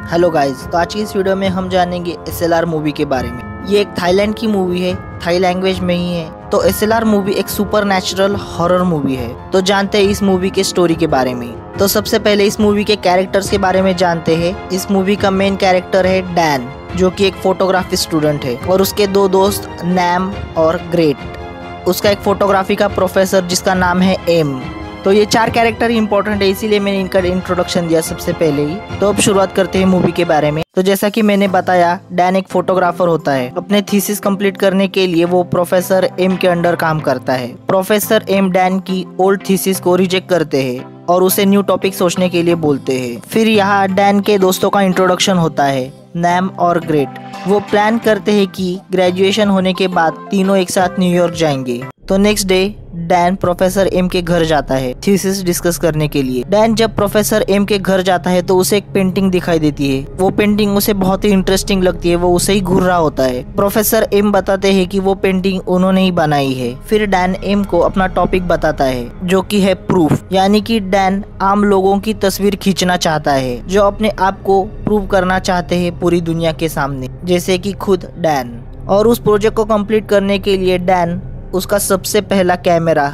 Hello guys, तो आज की इस वीडियो में हम जानेंगे SLR मूवी के बारे में। ये एक थाईलैंड की मूवी है, थाई लैंग्वेज में ही है। तो SLR मूवी एक सुपर नेचुरल हॉरर मूवी है। तो जानते हैं इस मूवी के स्टोरी के बारे में। तो सबसे पहले इस मूवी के कैरेक्टर्स के बारे में जानते हैं। इस मूवी का मेन कैरेक्टर है डैन, जो कि एक फोटोग्राफी स्टूडेंट है, और उसके दो दोस्त नैम और ग्रेट। उसका एक फोटोग्राफी का प्रोफेसर जिसका नाम है एम। तो ये चार कैरेक्टर ही इंपॉर्टेंट है, इसीलिए मैंने इनका इंट्रोडक्शन दिया सबसे पहले ही। तो अब शुरुआत करते हैं मूवी के बारे में। तो जैसा कि मैंने बताया, डैन एक फोटोग्राफर होता है। अपने थीसिस कंप्लीट करने के लिए वो प्रोफेसर एम के अंडर काम करता है। प्रोफेसर एम डैन की ओल्ड थीसिस को रिजेक्ट करते हैं और उसे न्यू टॉपिक सोचने के लिए बोलते हैं। फिर यहाँ डैन के दोस्तों का इंट्रोडक्शन होता है, नैम और ग्रेट। वो प्लान करते हैं कि ग्रेजुएशन होने के बाद तीनों एक साथ न्यूयॉर्क जाएंगे। तो next day Dan professor M के घर जाता है थीसिस डिस्कस करने के लिए। डैन जब प्रोफेसर एम के घर जाता है तो उसे एक पेंटिंग दिखाई देती है। वो पेंटिंग उसे बहुत ही इंटरेस्टिंग लगती है। वो उसे ही घूर रहा होता है। प्रोफेसर एम बताते हैं कि वो पेंटिंग उन्होंने ही बनाई है। फिर डैन एम को अपना टॉपिक बताता है, जो कि है प्रूफ। यानी कि डैन आम लोगों की तस्वीर खींचना चाहता है, जो अपने आप को प्रूव करना चाहते हैं पूरी दुनिया के सामने, जैसे कि खुद डैन। और उस प्रोजेक्ट को कंप्लीट करने के लिए डैन उसका सबसे पहला कैमरा,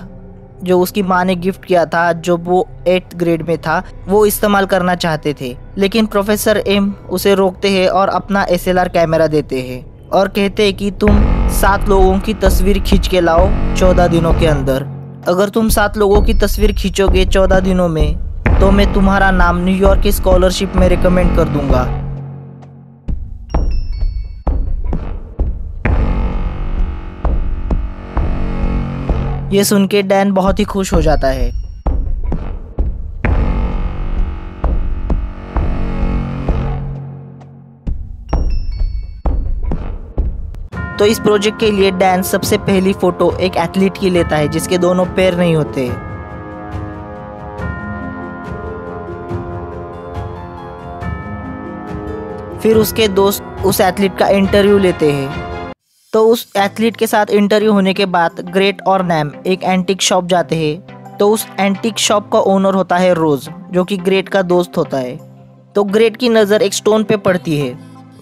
जो उसकी माँ ने गिफ्ट किया था, जो वो 8th ग्रेड में था, वो इस्तेमाल करना चाहते थे। लेकिन प्रोफेसर एम उसे रोकते हैं और अपना SLR कैमरा देते हैं और कहते हैं कि तुम 7 लोगों की तस्वीर खींच के लाओ 14 दिनों के अंदर। अगर तुम 7 लोगों की तस्वीर खींचोगे 14 दिनों में, तो मैं तुम्हारा नाम न्यूयॉर्क की स्कॉलरशिप में रिकमेंड कर दूंगा। ये सुन के डैन बहुत ही खुश हो जाता है। तो इस प्रोजेक्ट के लिए डैन सबसे पहली फोटो एक एथलीट की लेता है जिसके दोनों पैर नहीं होते। फिर उसके दोस्त उस एथलीट का इंटरव्यू लेते हैं। तो उस एथलीट के साथ इंटरव्यू होने के बाद ग्रेट और नैम एक एंटीक शॉप जाते हैं। तो उस एंटीक शॉप का ओनर होता है रोज, जो कि ग्रेट का दोस्त होता है। तो ग्रेट की नज़र एक स्टोन पे पड़ती है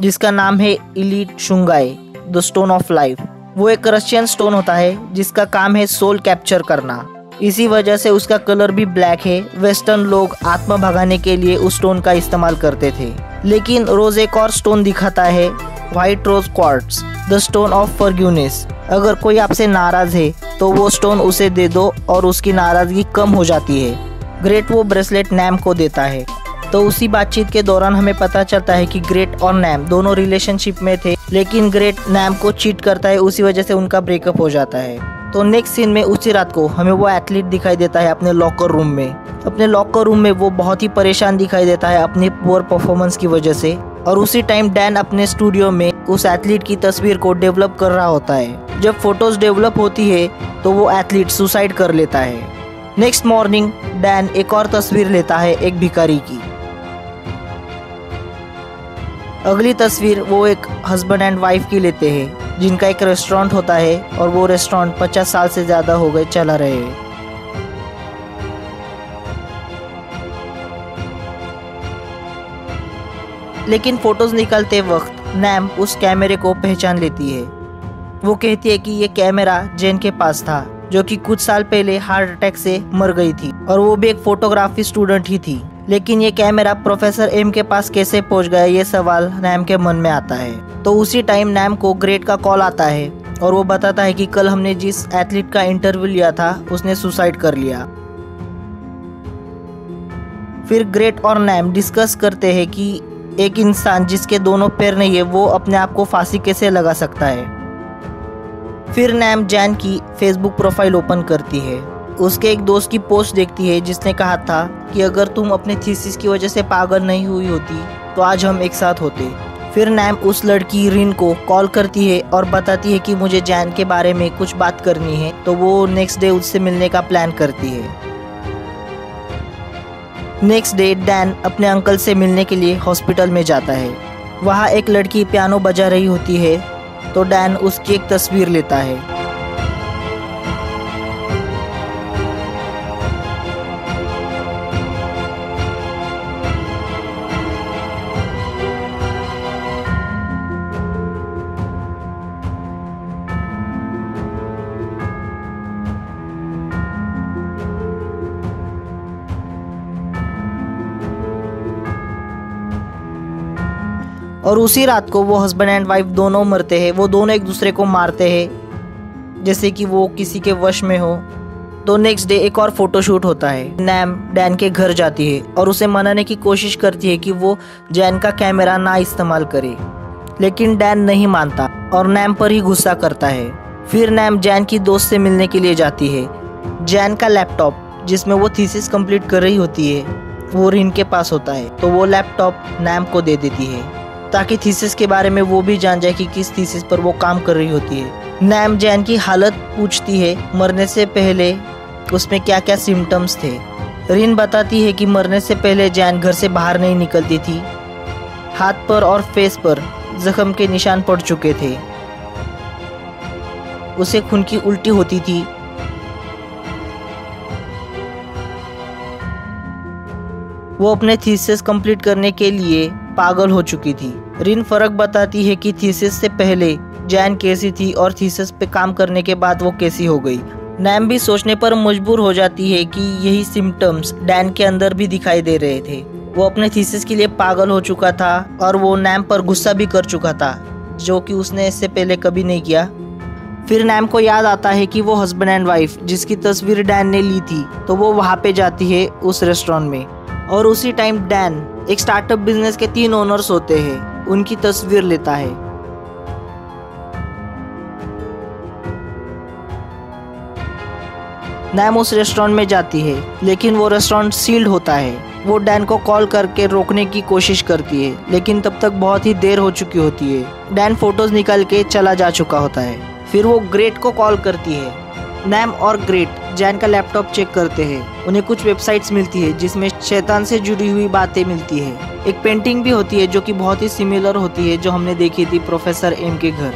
जिसका नाम है इलीट शुंगाई, द स्टोन ऑफ लाइफ। वो एक रशियन स्टोन होता है जिसका काम है सोल कैप्चर करना। इसी वजह से उसका कलर भी ब्लैक है। वेस्टर्न लोग आत्मा भगाने के लिए उस स्टोन का इस्तेमाल करते थे। लेकिन रोज एक और स्टोन दिखाता है, white rose quartz, the stone of forgiveness. अगर कोई आपसे नाराज है तो वो स्टोन उसे दे दो और उसकी नाराजगी कम हो जाती है। ग्रेट वो ब्रेसलेट नैम को देता है। तो उसी बातचीत के दौरान हमें पता चलता है कि ग्रेट और नैम दोनों रिलेशनशिप में थे, लेकिन ग्रेट नैम को चीट करता है, उसी वजह से उनका ब्रेकअप हो जाता है। तो नेक्स्ट सीन में उसी रात को हमें वो एथलीट दिखाई देता है अपने लॉकर रूम में। अपने लॉकर रूम में वो बहुत ही परेशान दिखाई देता है अपनी पुअर परफॉर्मेंस की वजह से। और उसी टाइम डैन अपने स्टूडियो में उस एथलीट की तस्वीर को डेवलप कर रहा होता है। जब फोटोज डेवलप होती है तो वो एथलीट सुसाइड कर लेता है। नेक्स्ट मॉर्निंग डैन एक और तस्वीर लेता है एक भिखारी की। अगली तस्वीर वो एक हस्बैंड एंड वाइफ की लेते हैं जिनका एक रेस्टोरेंट होता है, और वो रेस्टोरेंट 50 साल से ज़्यादा हो गए चला रहे हैं। लेकिन फोटोज निकालते वक्त नैम उस कैमरे को पहचान लेती है। वो कहती है कि ये कैमरा जेन के पास था, जो कि कुछ साल पहले हार्ट अटैक से मर गई थी, और वो भी एक फोटोग्राफी स्टूडेंट ही थी। लेकिन ये कैमरा प्रोफेसर एम के पास कैसे पहुंच गया, ये सवाल नैम के मन में आता है। तो उसी टाइम नैम को ग्रेट का कॉल आता है और वो बताता है कि कल हमने जिस एथलीट का इंटरव्यू लिया था उसने सुसाइड कर लिया। फिर ग्रेट और नैम डिस्कस करते हैं कि एक इंसान जिसके दोनों पैर नहीं है, वो अपने आप को फांसी कैसे लगा सकता है। फिर नैम जैन की फेसबुक प्रोफाइल ओपन करती है। उसके एक दोस्त की पोस्ट देखती है जिसने कहा था कि अगर तुम अपने थीसिस की वजह से पागल नहीं हुई होती तो आज हम एक साथ होते। फिर नैम उस लड़की रिन को कॉल करती है और बताती है कि मुझे जैन के बारे में कुछ बात करनी है। तो वो नेक्स्ट डे उससे मिलने का प्लान करती है। नेक्स्ट डे डैन अपने अंकल से मिलने के लिए हॉस्पिटल में जाता है। वहाँ एक लड़की पियानो बजा रही होती है, तो डैन उसकी एक तस्वीर लेता है। और उसी रात को वो हस्बैंड एंड वाइफ दोनों मरते हैं। वो दोनों एक दूसरे को मारते हैं जैसे कि वो किसी के वश में हो। तो नेक्स्ट डे एक और फोटोशूट होता है। नैम डैन के घर जाती है और उसे मनाने की कोशिश करती है कि वो जैन का कैमरा ना इस्तेमाल करे, लेकिन डैन नहीं मानता और नैम पर ही गुस्सा करता है। फिर नैम जैन की दोस्त से मिलने के लिए जाती है। जैन का लैपटॉप जिसमें वो थीसिस कंप्लीट कर रही होती है वो रिन के पास होता है, तो वो लैपटॉप नैम को दे देती है ताकि थीसिस के बारे में वो भी जान जाए कि किस थीसिस पर वो काम कर रही होती है। नैम जैन की हालत पूछती है, मरने से पहले उसमें क्या क्या सिम्टम्स थे। रिन बताती है कि मरने से पहले जैन घर से बाहर नहीं निकलती थी। हाथ पर और फेस पर जख्म के निशान पड़ चुके थे। उसे खून की उल्टी होती थी। वो अपने थीसिस कंप्लीट करने के लिए पागल हो चुकी थी। रिन फर्क बताती है कि थीसिस से पहले जैन कैसी थी और थीसिस पे काम करने के बाद वो कैसी हो गई। नैम भी सोचने पर मजबूर हो जाती है कि यही सिम्टम्स डैन के अंदर भी दिखाई दे रहे थे। वो अपने थीसिस के लिए पागल हो चुका था और वो नैम पर गुस्सा भी कर चुका था, जो कि उसने इससे पहले कभी नहीं किया। फिर नैम को याद आता है कि वो हस्बैंड एंड वाइफ जिसकी तस्वीर डैन ने ली थी, तो वो वहाँ पे जाती है उस रेस्टोरेंट में। और उसी टाइम डैन एक स्टार्टअप बिजनेस के 3 ओनर्स होते हैं, उनकी तस्वीर लेता है। नैम उस रेस्टोरेंट में जाती है, लेकिन वो रेस्टोरेंट सील्ड होता है। वो डैन को कॉल करके रोकने की कोशिश करती है, लेकिन तब तक बहुत ही देर हो चुकी होती है। डैन फोटोज निकाल के चला जा चुका होता है। फिर वो ग्रेट को कॉल करती है। नैम और ग्रेट जैन का लैपटॉप चेक करते हैं। उन्हें कुछ वेबसाइट्स मिलती है जिसमें शैतान से जुड़ी हुई बातें मिलती है। एक पेंटिंग भी होती है जो कि बहुत ही सिमिलर होती है जो हमने देखी थी प्रोफेसर एम के घर।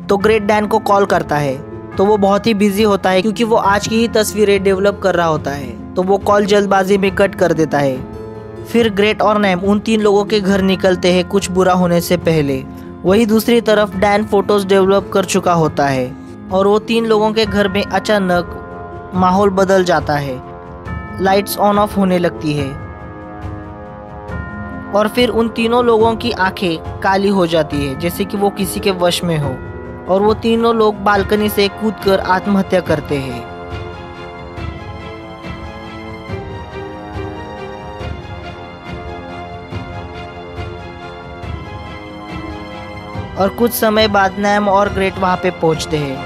तो ग्रेट डैन को कॉल करता है, तो वो बहुत ही बिजी होता है क्योंकि वो आज की ही तस्वीरें डेवलप कर रहा होता है, तो वो कॉल जल्दबाजी में कट कर देता है। फिर ग्रेट और नैम उन 3 लोगों के घर निकलते हैं कुछ बुरा होने से पहले। वही दूसरी तरफ डैन फोटोज डेवलप कर चुका होता है और वो 3 लोगों के घर में अचानक माहौल बदल जाता है। लाइट्स ऑन ऑफ होने लगती है और फिर उन तीनों लोगों की आंखें काली हो जाती है जैसे कि वो किसी के वश में हो, और वो तीनों लोग बालकनी से कूदकर आत्महत्या करते हैं। और कुछ समय बाद नैम और ग्रेट वहां पे पहुंचते हैं।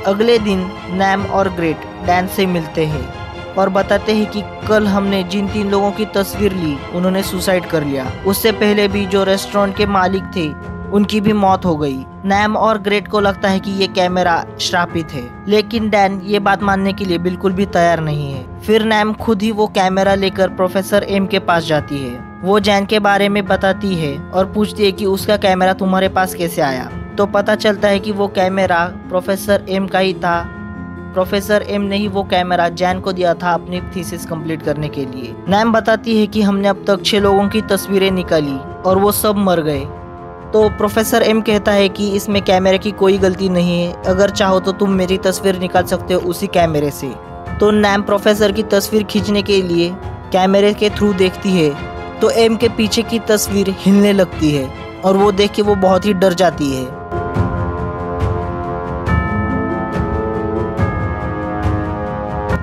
अगले दिन नैम और ग्रेट डैन से मिलते हैं और बताते हैं कि कल हमने जिन 3 लोगों की तस्वीर ली उन्होंने सुसाइड कर लिया। उससे पहले भी जो रेस्टोरेंट के मालिक थे उनकी भी मौत हो गई। नैम और ग्रेट को लगता है कि ये कैमरा श्रापित है, लेकिन डैन ये बात मानने के लिए बिल्कुल भी तैयार नहीं है। फिर नैम खुद ही वो कैमरा लेकर प्रोफेसर एम के पास जाती है। वो जैन के बारे में बताती है और पूछती है कि उसका कैमरा तुम्हारे पास कैसे आया। तो पता चलता है कि वो कैमरा प्रोफेसर एम का ही था। प्रोफेसर एम ने ही वो कैमरा जैन को दिया था अपनी थीसिस कंप्लीट करने के लिए। नैम बताती है कि हमने अब तक 6 लोगों की तस्वीरें निकाली और वो सब मर गए। तो प्रोफेसर एम कहता है कि इसमें कैमरे की कोई गलती नहीं है, अगर चाहो तो तुम मेरी तस्वीर निकाल सकते हो उसी कैमरे से। तो नैम प्रोफेसर की तस्वीर खींचने के लिए कैमरे के थ्रू देखती है, तो एम के पीछे की तस्वीर हिलने लगती है और वो देख के वो बहुत ही डर जाती है।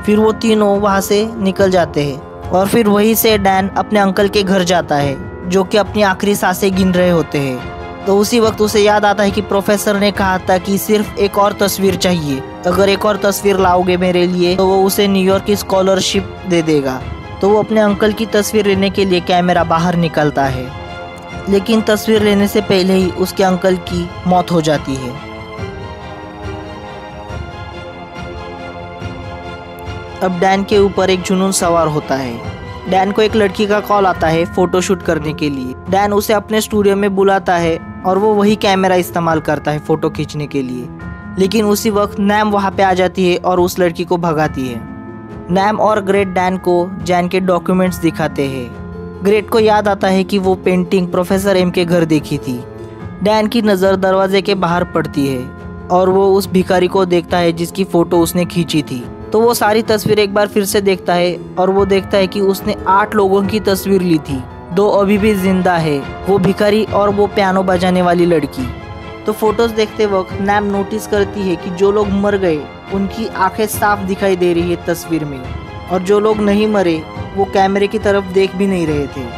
फिर वो तीनों वहाँ से निकल जाते हैं और फिर वहीं से डैन अपने अंकल के घर जाता है जो कि अपनी आखिरी सांसें गिन रहे होते हैं। तो उसी वक्त उसे याद आता है कि प्रोफेसर ने कहा था कि सिर्फ एक और तस्वीर चाहिए, अगर एक और तस्वीर लाओगे मेरे लिए तो वो उसे न्यूयॉर्क की स्कॉलरशिप दे देगा। तो वो अपने अंकल की तस्वीर लेने के लिए कैमरा बाहर निकलता है, लेकिन तस्वीर लेने से पहले ही उसके अंकल की मौत हो जाती है। अब डैन के ऊपर एक जुनून सवार होता है। डैन को एक लड़की का कॉल आता है फोटोशूट करने के लिए। डैन उसे अपने स्टूडियो में बुलाता है और वो वही कैमरा इस्तेमाल करता है फोटो खींचने के लिए। लेकिन उसी वक्त नैम वहाँ पे आ जाती है और उस लड़की को भगाती है। नैम और ग्रेट डैन को जैन के डॉक्यूमेंट्स दिखाते हैं। ग्रेट को याद आता है कि वो पेंटिंग प्रोफेसर एम के घर देखी थी। डैन की नज़र दरवाजे के बाहर पड़ती है और वो उस भिखारी को देखता है जिसकी फ़ोटो उसने खींची थी। तो वो सारी तस्वीर एक बार फिर से देखता है और वो देखता है कि उसने 8 लोगों की तस्वीर ली थी, 2 अभी भी जिंदा है, वो भिखारी और वो पियानो बजाने वाली लड़की। तो फोटोज देखते वक्त नैम नोटिस करती है कि जो लोग मर गए उनकी आंखें साफ दिखाई दे रही है तस्वीर में, और जो लोग नहीं मरे वो कैमरे की तरफ देख भी नहीं रहे थे।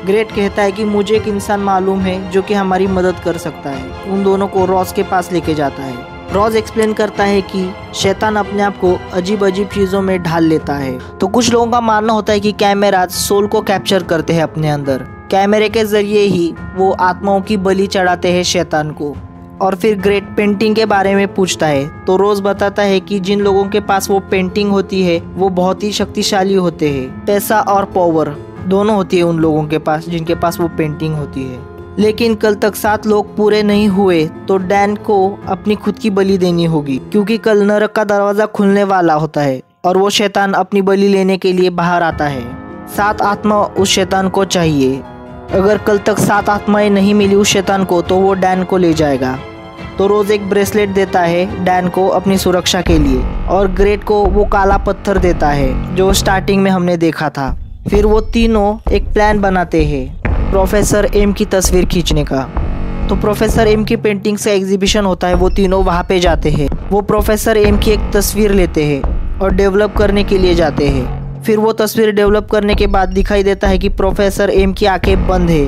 ग्रेट कहता है कि मुझे एक इंसान मालूम है जो कि हमारी मदद कर सकता है। उन दोनों को रॉस के पास लेके जाता है। रॉस एक्सप्लेन करता है कि शैतान अपने आप को अजीब अजीब चीज़ों में ढाल लेता है। तो कुछ लोगों का मानना होता है कि कैमरा सोल को कैप्चर करते हैं अपने अंदर, कैमरे के जरिए ही वो आत्माओं की बलि चढ़ाते हैं शैतान को। और फिर ग्रेट पेंटिंग के बारे में पूछता है तो रोज बताता है कि जिन लोगों के पास वो पेंटिंग होती है वो बहुत ही शक्तिशाली होते हैं। पैसा और पावर दोनों होती है उन लोगों के पास जिनके पास वो पेंटिंग होती है। लेकिन कल तक 7 लोग पूरे नहीं हुए तो डैन को अपनी खुद की बलि देनी होगी, क्योंकि कल नरक का दरवाजा खुलने वाला होता है और वो शैतान अपनी बलि लेने के लिए बाहर आता है। 7 आत्मा उस शैतान को चाहिए। अगर कल तक 7 आत्माएं नहीं मिली उस शैतान को तो वो डैन को ले जाएगा। तो रोज एक ब्रेसलेट देता है डैन को अपनी सुरक्षा के लिए, और ग्रेट को वो काला पत्थर देता है जो स्टार्टिंग में हमने देखा था। फिर वो तीनों एक प्लान बनाते हैं प्रोफेसर एम की तस्वीर खींचने का। तो प्रोफेसर एम की पेंटिंग्स का एग्जीबिशन होता है, वो तीनों वहाँ पे जाते हैं। वो प्रोफेसर एम की एक तस्वीर लेते हैं और डेवलप करने के लिए जाते हैं। फिर वो तस्वीर डेवलप करने के बाद दिखाई देता है कि प्रोफेसर एम की आंखें बंद है,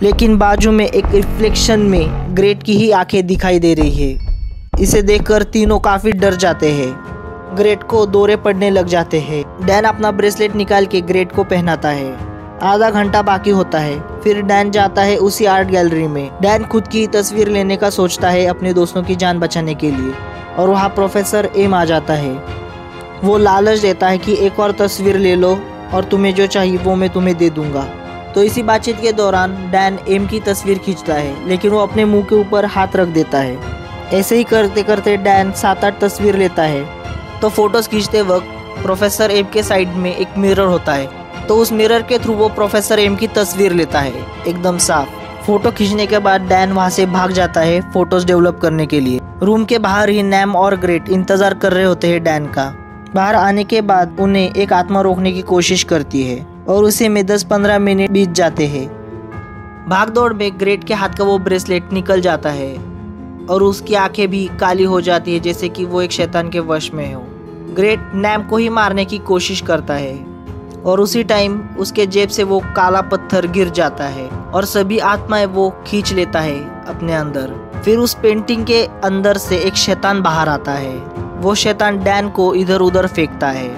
लेकिन बाजू में एक रिफ्लेक्शन में ग्रेट की ही आंखें दिखाई दे रही है। इसे देखकर तीनों काफ़ी डर जाते हैं। ग्रेट को दौरे पड़ने लग जाते हैं। डैन अपना ब्रेसलेट निकाल के ग्रेट को पहनाता है। आधा घंटा बाकी होता है। फिर डैन जाता है उसी आर्ट गैलरी में। डैन खुद की तस्वीर लेने का सोचता है अपने दोस्तों की जान बचाने के लिए, और वहाँ प्रोफेसर एम आ जाता है। वो लालच देता है कि एक और तस्वीर ले लो और तुम्हें जो चाहिए वो मैं तुम्हें दे दूंगा। तो इसी बातचीत के दौरान डैन एम की तस्वीर खींचता है, लेकिन वो अपने मुंह के ऊपर हाथ रख देता है। ऐसे ही करते करते डैन 7-8 तस्वीर लेता है। तो फोटोज खींचते वक्त प्रोफेसर एम के साइड में एक मिरर होता है, तो उस मिरर के थ्रू वो प्रोफेसर एम की तस्वीर लेता है एकदम साफ। फोटो खींचने के बाद डैन वहाँ से भाग जाता है फोटोज डेवलप करने के लिए। रूम के बाहर ही नैम और ग्रेट इंतजार कर रहे होते हैं डैन का। बाहर आने के बाद उन्हें एक आत्मा रोकने की कोशिश करती है और उसे में 10-15 मिनट बीत जाते हैं। भागदौड़ में ग्रेट के हाथ का वो ब्रेसलेट निकल जाता है और उसकी आंखें भी काली हो जाती है, जैसे कि वो एक शैतान के वश में हो। ग्रेट नैम को ही मारने की कोशिश करता है और उसी टाइम उसके जेब से वो काला पत्थर गिर जाता है और सभी आत्माएं वो खींच लेता है अपने अंदर। फिर उस पेंटिंग के अंदर से एक शैतान बाहर आता है। वो शैतान डैन को इधर उधर फेंकता है,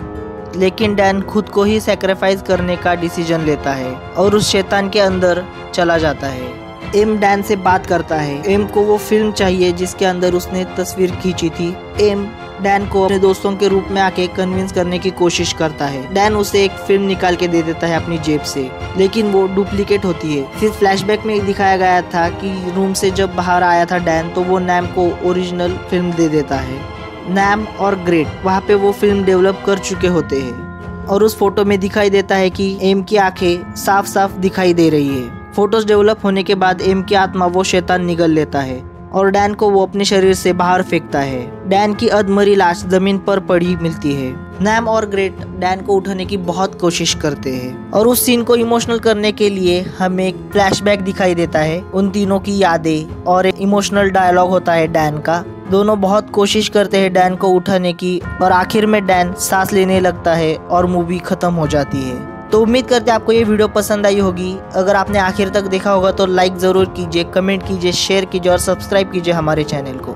लेकिन डैन खुद को ही सैक्रिफाइस करने का डिसीजन लेता है और उस शैतान के अंदर चला जाता है। एम डैन से बात करता है। एम को वो फिल्म चाहिए जिसके अंदर उसने तस्वीर खींची थी। एम डैन को अपने दोस्तों के रूप में आके कन्विंस करने की कोशिश करता है। डैन उसे एक फिल्म निकाल के दे देता है अपनी जेब से, लेकिन वो डुप्लीकेट होती है। फिर फ्लैशबैक में दिखाया गया था कि रूम से जब बाहर आया था डैन, तो वो नैम को ओरिजिनल फिल्म दे देता है। नैम और ग्रेट वहाँ पे वो फिल्म डेवलप कर चुके होते हैं और उस फोटो में दिखाई देता है कि एम की आंखें साफ साफ दिखाई दे रही है। फोटोज डेवलप होने के बाद एम की आत्मा वो शैतान निगल लेता है और डैन को वो अपने शरीर से बाहर फेंकता है। डैन की अधमरी लाश जमीन पर पड़ी मिलती है। नैम और ग्रेट डैन को उठाने की बहुत कोशिश करते हैं और उस सीन को इमोशनल करने के लिए हमें एक फ्लैशबैक दिखाई देता है, उन तीनों की यादें, और एक इमोशनल डायलॉग होता है डैन का। दोनों बहुत कोशिश करते हैं डैन को उठाने की और आखिर में डैन सांस लेने लगता है और मूवी खत्म हो जाती है। तो उम्मीद करते हैं आपको ये वीडियो पसंद आई होगी। अगर आपने आखिर तक देखा होगा तो लाइक ज़रूर कीजिए, कमेंट कीजिए, शेयर कीजिए और सब्सक्राइब कीजिए हमारे चैनल को।